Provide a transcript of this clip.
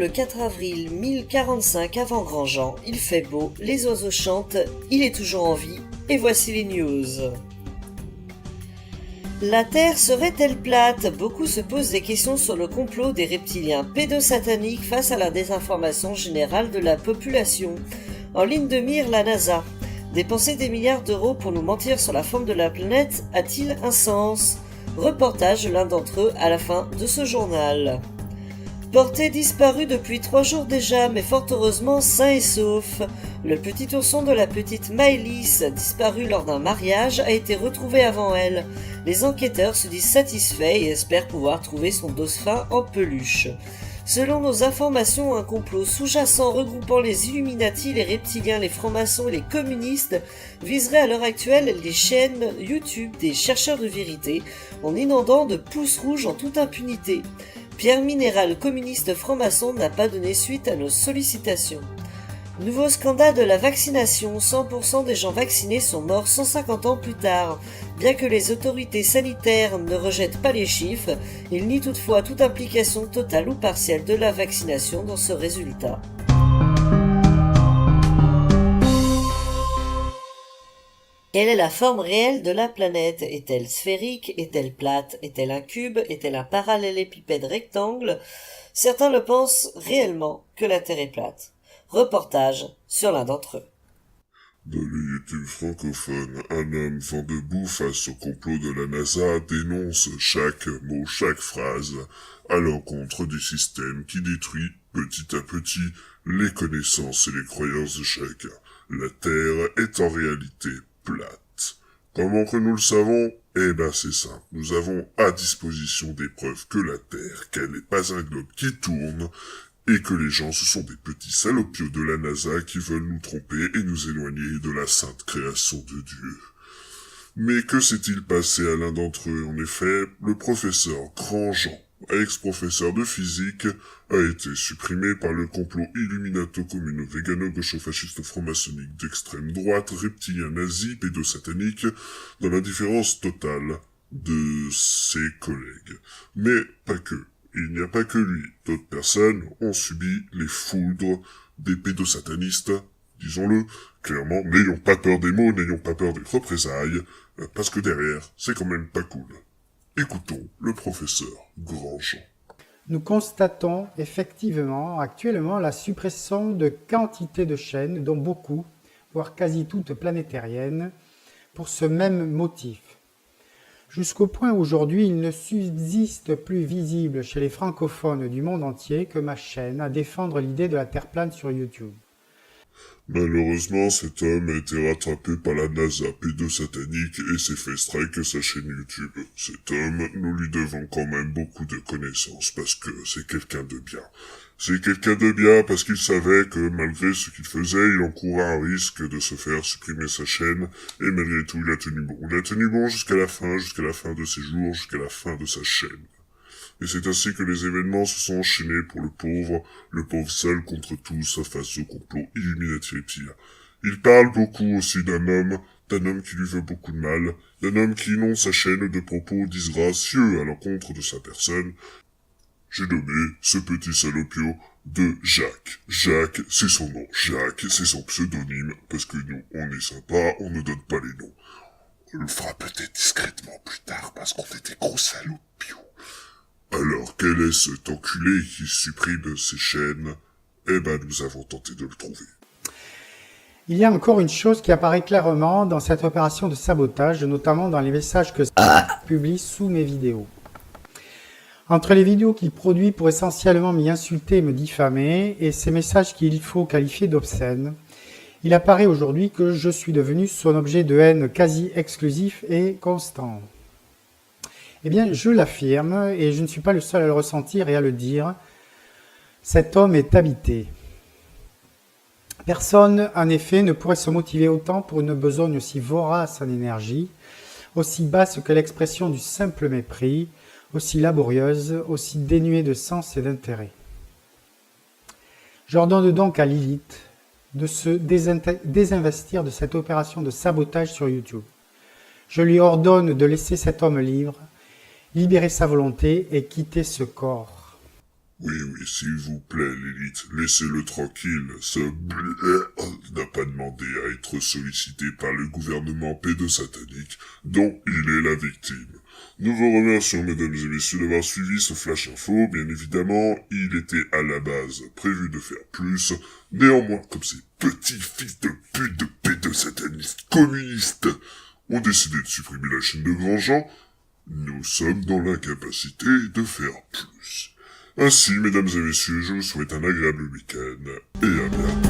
le 4 avril 1045 avant Grandjean, il fait beau, les oiseaux chantent, il est toujours en vie, et voici les news. La Terre serait-elle plate? Beaucoup se posent des questions sur le complot des reptiliens pédosataniques face à la désinformation générale de la population. En ligne de mire, la NASA. Dépenser des milliards d'euros pour nous mentir sur la forme de la planète a-t-il un sens? Reportage de l'un d'entre eux à la fin de ce journal. Porté disparu depuis 3 jours déjà, mais fort heureusement sain et sauf. Le petit ourson de la petite Maëlys, disparu lors d'un mariage, a été retrouvé avant elle. Les enquêteurs se disent satisfaits et espèrent pouvoir trouver son dauphin en peluche. Selon nos informations, un complot sous-jacent regroupant les Illuminati, les reptiliens, les francs-maçons et les communistes viserait à l'heure actuelle les chaînes YouTube des chercheurs de vérité en inondant de pouces rouges en toute impunité. Pierre Minéral, communiste franc-maçon, n'a pas donné suite à nos sollicitations. Nouveau scandale de la vaccination, 100% des gens vaccinés sont morts 150 ans plus tard. Bien que les autorités sanitaires ne rejettent pas les chiffres, ils nient toutefois toute implication totale ou partielle de la vaccination dans ce résultat. Quelle est la forme réelle de la planète? Est-elle sphérique? Est-elle plate? Est-elle un cube? Est-elle un parallélépipède rectangle? Certains le pensent réellement que la Terre est plate. Reportage sur l'un d'entre eux. Dans le YouTube francophone, un homme vent debout face au complot de la NASA dénonce chaque mot, chaque phrase à l'encontre du système qui détruit petit à petit les connaissances et les croyances de chacun. La Terre est en réalité plate. Comment que nous le savons? Eh ben c'est simple, nous avons à disposition des preuves que la Terre, qu'elle n'est pas un globe qui tourne, et que les gens, ce sont des petits salopios de la NASA qui veulent nous tromper et nous éloigner de la sainte création de Dieu. Mais que s'est-il passé à l'un d'entre eux? En effet, le professeur Grandjean, ex-professeur de physique, a été supprimé par le complot illuminato-communo-végano-gaucho-fasciste-franc-maçonnique d'extrême droite, reptilien nazi, pédosatanique, dans l'indifférence totale de ses collègues. Mais pas que. Il n'y a pas que lui. D'autres personnes ont subi les foudres des pédosatanistes, disons-le, clairement, n'ayons pas peur des mots, n'ayons pas peur des représailles, parce que derrière, c'est quand même pas cool. Écoutons le professeur Grandjean. Nous constatons effectivement actuellement la suppression de quantité de chaînes, dont beaucoup, voire quasi toutes planétariennes, pour ce même motif. Jusqu'au point où aujourd'hui il ne subsiste plus visible chez les francophones du monde entier que ma chaîne à défendre l'idée de la Terre plane sur YouTube. Malheureusement, cet homme a été rattrapé par la NASA pédosatanique et s'est fait strike sa chaîne YouTube. Cet homme, nous lui devons quand même beaucoup de connaissances parce que c'est quelqu'un de bien. C'est quelqu'un de bien parce qu'il savait que malgré ce qu'il faisait, il encourait un risque de se faire supprimer sa chaîne et malgré tout, il a tenu bon. Il a tenu bon jusqu'à la fin de ses jours, jusqu'à la fin de sa chaîne. Et c'est ainsi que les événements se sont enchaînés pour le pauvre seul contre tous face au complot Illuminati reptilien. Il parle beaucoup aussi d'un homme qui lui veut beaucoup de mal, d'un homme qui inonde sa chaîne de propos disgracieux à l'encontre de sa personne. J'ai nommé ce petit salopio de Jacques. Jacques, c'est son nom. Jacques, c'est son pseudonyme, parce que nous, on est sympa, on ne donne pas les noms. On le fera peut-être discrètement plus tard, parce qu'on est des gros salopios. Alors, quel est cet enculé qui supprime ses chaînes? Eh ben, nous avons tenté de le trouver. Il y a encore une chose qui apparaît clairement dans cette opération de sabotage, notamment dans les messages que publie sous mes vidéos. Entre les vidéos qu'il produit pour essentiellement m'y insulter et me diffamer, et ces messages qu'il faut qualifier d'obscènes, il apparaît aujourd'hui que je suis devenu son objet de haine quasi exclusif et constant. Eh bien, je l'affirme, et je ne suis pas le seul à le ressentir et à le dire, cet homme est habité. Personne, en effet, ne pourrait se motiver autant pour une besogne aussi vorace en énergie, aussi basse que l'expression du simple mépris, aussi laborieuse, aussi dénuée de sens et d'intérêt. J'ordonne donc à Lilith de se désinvestir de cette opération de sabotage sur YouTube. Je lui ordonne de laisser cet homme libre, libérer sa volonté et quitter ce corps. Oui, s'il vous plaît, l'élite, laissez-le tranquille. Ce n'a pas demandé à être sollicité par le gouvernement pédosatanique dont il est la victime. Nous vous remercions, mesdames et messieurs, d'avoir suivi ce Flash Info. Bien évidemment, il était à la base prévu de faire plus. Néanmoins, comme ces petits fils de pute de pédosatanistes communistes ont décidé de supprimer la chaîne de Grandjean, nous sommes dans l'incapacité de faire plus. Ainsi, mesdames et messieurs, je vous souhaite un agréable week-end et à bientôt.